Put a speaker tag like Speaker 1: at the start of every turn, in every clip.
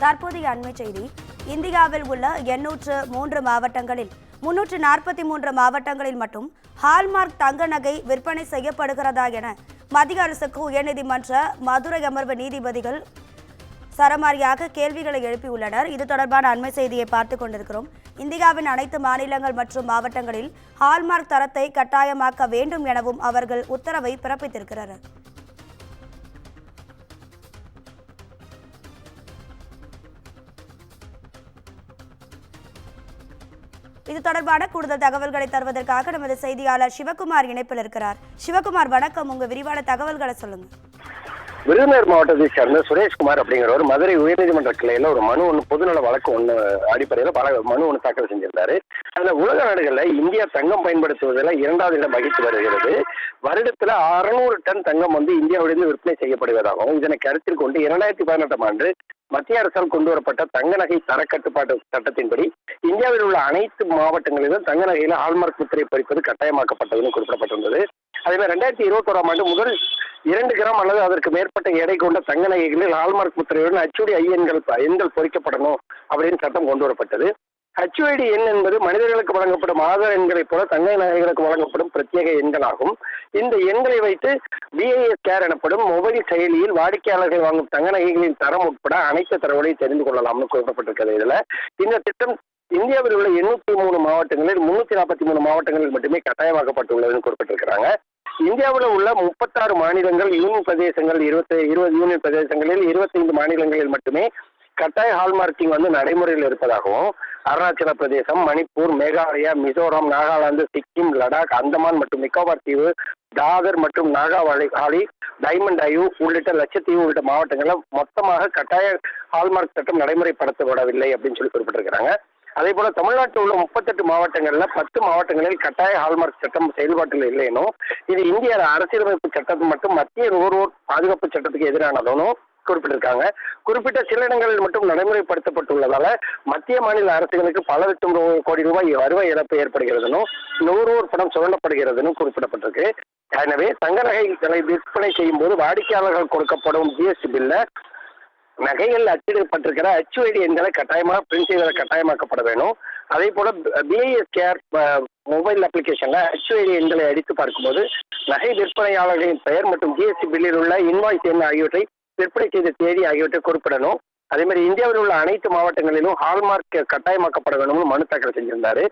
Speaker 1: தற்போதைய அண்மை செய்தி. இந்தியாவில் உள்ள 803 மாவட்டங்களில் 343 மாவட்டங்களில் மட்டும் ஹால்மார்க் தங்க நகை விற்பனை செய்யப்படுகிறதா என மத்திய அரசுக்கு உயர்நீதிமன்ற மதுரை அமர்வு நீதிபதிகள் சரமாரியாக கேள்விகளை எழுப்பியுள்ளனர். இது தொடர்பான அண்மை செய்தியை பார்த்துக் கொண்டிருக்கிறோம். இந்தியாவின் அனைத்து மாநிலங்கள் மற்றும் மாவட்டங்களில் ஹால்மார்க் தரத்தை கட்டாயமாக்க வேண்டும் எனவும் அவர்கள் உத்தரவை பிறப்பித்திருக்கிறார்கள். இது தொடர்பான கூடுதல் தகவல்களை தருவதற்காக நமது செய்தியாளர் சிவகுமார் இணைப்பில் இருக்கிறார். சிவகுமார், வணக்கம். உங்க விரிவான தகவல்களை சொல்லுங்க.
Speaker 2: விருதுநகர் மாவட்டத்தை சேர்ந்த சுரேஷ்குமார் அப்படிங்கிறவர் மதுரை உயர்நீதிமன்ற கிளையில ஒரு மனு ஒன்று, பொதுநல வழக்கு ஒன்று அடிப்படையில் மனு ஒன்று தாக்கல் செஞ்சிருந்தாரு. அதுல உலக நாடுகளில் இந்தியா தங்கம் பயன்படுத்துவதில் 2வது இடம் வகித்து வருகிறது. வருடத்துல 600 டன் தங்கம் இந்தியாவிலிருந்து விற்பனை செய்யப்படுவதாகவும் இதனை கருத்தில் கொண்டு 2018ஆம் ஆண்டு மத்திய அரசால் கொண்டு வரப்பட்ட தங்க நகை தர கட்டுப்பாட்டு சட்டத்தின்படி இந்தியாவில் உள்ள அனைத்து மாவட்டங்களிலும் தங்க நகையில ஹால்மார்க் முத்திரை பதிப்பது கட்டாயமாக்கப்பட்டதுன்னு குறிப்பிடப்பட்டிருந்தது. அதேமாதிரி 2021ஆம் ஆண்டு முதல் 2 கிராம் அல்லது அதற்கு மேற்பட்ட எடை கொண்ட தங்க நகைகளில் ஹால்மார்க் முத்திரையுடன் HUD எண்கள் பொறிக்கப்படணும் அப்படின்னு சட்டம் கொண்டு வரப்பட்டது. HUD எண் என்பது மனிதர்களுக்கு வழங்கப்படும் ஆதார் எண்களைப் போல தங்க நகைகளுக்கு வழங்கப்படும் பிரத்யேக எண்களாகும். இந்த எண்களை வைத்து BIS கேர் எனப்படும் மொபைல் செயலியில் வாடிக்கையாளர்கள் வாங்கும் தங்க நகைகளின் தரம் உட்பட அனைத்து தரவுகளையும் தெரிந்து கொள்ளலாம்னு குறிப்பிடப்பட்டிருக்கிறது. இதுல இந்த திட்டம் இந்தியாவில் உள்ள 803 மாவட்டங்களில் 343 மாவட்டங்களில் மட்டுமே கட்டாயமாக்கப்பட்டுள்ளதுன்னு குறிப்பிட்டிருக்கிறாங்க. இந்தியாவில் உள்ள 36 மாநிலங்கள், யூனியன் பிரதேசங்கள், 20 யூனியன் பிரதேசங்களில் 25 மாநிலங்களில் மட்டுமே கட்டாய ஹால்மார்க்கிங் நடைமுறையில் இருப்பதாகவும், அருணாச்சல பிரதேசம், மணிப்பூர், மேகாலயா, மிசோரம், நாகாலாந்து, சிக்கிம், லடாக், அந்தமான் மற்றும் நிக்கோபார் தீவு, தாதர் மற்றும் நாகாவாலி, டைமண்ட் ஐயூ உள்ளிட்ட லட்சத்தீவு உள்ளிட்ட மாவட்டங்களில் மொத்தமாக கட்டாய ஹால்மார்க் சட்டம் நடைமுறைப்படுத்தப்படவில்லை அப்படின்னு சொல்லி குறிப்பிட்டிருக்கிறாங்க. அதே போல தமிழ்நாட்டில் உள்ள 38 மாவட்டங்களில் 10 மாவட்டங்களில் கட்டாய ஹால்மார்க் சட்டம் செயல்பாட்டில் இல்லைனும், இது இந்திய அரசியலமைப்பு சட்டம் மற்றும் மத்திய நுகர்வோர் பாதுகாப்பு சட்டத்துக்கு எதிரானதும் குறிப்பிட்டிருக்காங்க. குறிப்பிட்ட சில இடங்களில் மட்டும் நடைமுறைப்படுத்தப்பட்டுள்ளதால மத்திய மாநில அரசுகளுக்கு பல லட்சம் கோடி ரூபாய் வருவாய் இழப்பு ஏற்படுகிறதுனும் நுகர்வோர் பணம் சுரண்டப்படுகிறதுன்னு குறிப்பிடப்பட்டிருக்கு. எனவே தங்க நகைகளை விற்பனை செய்யும் போது வாடிக்கையாளர்கள் கொடுக்கப்படும் GST பில்ல நகைகள் அச்சிடப்பட்டிருக்கிற HUD எண்களை கட்டாயமாக பிரிண்ட் செய்வதை கட்டாயமாக்கப்பட வேணும். அதே போல BIS கேர் மொபைல் அப்ளிகேஷன்ல HUD எண்களை அடித்து பார்க்கும்போது நகை விற்பனையாளர்களின் பெயர் மற்றும் GST பில்லில் உள்ள இன்வாய்ஸ் எண் ஆகியவற்றை விற்பனை செய்த தேதி ஆகியவற்றை குறிப்பிடணும். அதே மாதிரி இந்தியாவில் உள்ள அனைத்து மாவட்டங்களிலும் ஹால்மார்க் கட்டாயமாக்கப்பட வேணும்னு மனு தாக்கல் செஞ்சிருந்தாரு.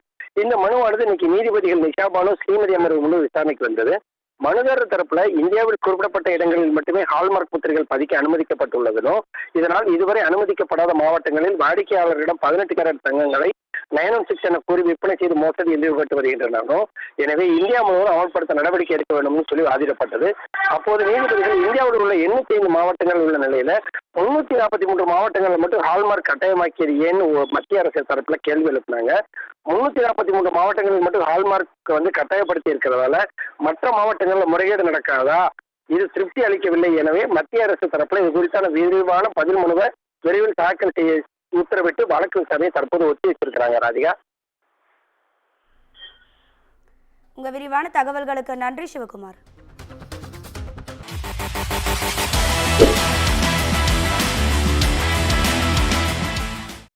Speaker 2: இந்த மனுவானது இன்னைக்கு நீதிபதிகள் நிஷாபானு, ஸ்ரீமதி அமர்வு முழு விசாரணைக்கு வந்தது. மனுதாரர் தரப்புல இந்தியாவில் குறிப்பிடப்பட்ட இடங்களில் மட்டுமே ஹால்மார்க் முத்திரைகள் பதிக்க அனுமதிக்கப்பட்டுள்ளதும், இதனால் இதுவரை அனுமதிக்கப்படாத மாவட்டங்களில் வாடிக்கையாளர்களிடம் 18 கேரட் தங்கங்களை 916 என கூறி விற்பனை செய்து மோசடியில் ஈடுபட்டு வருகின்றனர். எனவே இந்தியா முழுவதும் அமல்படுத்த நடவடிக்கை எடுக்க வேண்டும் சொல்லி வாதிடப்பட்டது. அப்போது நீதிபதிகள் இந்தியாவில் உள்ள 85 மாவட்டங்கள் உள்ள நிலையில 343 மாவட்டங்களில் மட்டும் ஹால்மார்க் கட்டாயமாக்கியது ஏன்னு மத்திய அரசு தரப்புல கேள்வி எழுப்பினாங்க. 343 மாவட்டங்களில் மட்டும் ஹால்மார்க் கட்டாயப்படுத்தி இருக்கிறதால மற்ற மாவட்டங்களில் முறைகேடு நடக்காதா, இது திருப்தி அளிக்கவில்லை. எனவே மத்திய அரசு தரப்புல இது குறித்தான விரிவான பதில் மனுவை விரைவில் தாக்கல் செய்ய உத்தரவிட்டு வழக்கு விசாரணையை தற்போது ஒத்தி வச்சிருக்கிறாங்க. ராதிகா,
Speaker 1: உங்க விரிவான தகவல்களுக்கு நன்றி சிவகுமார்.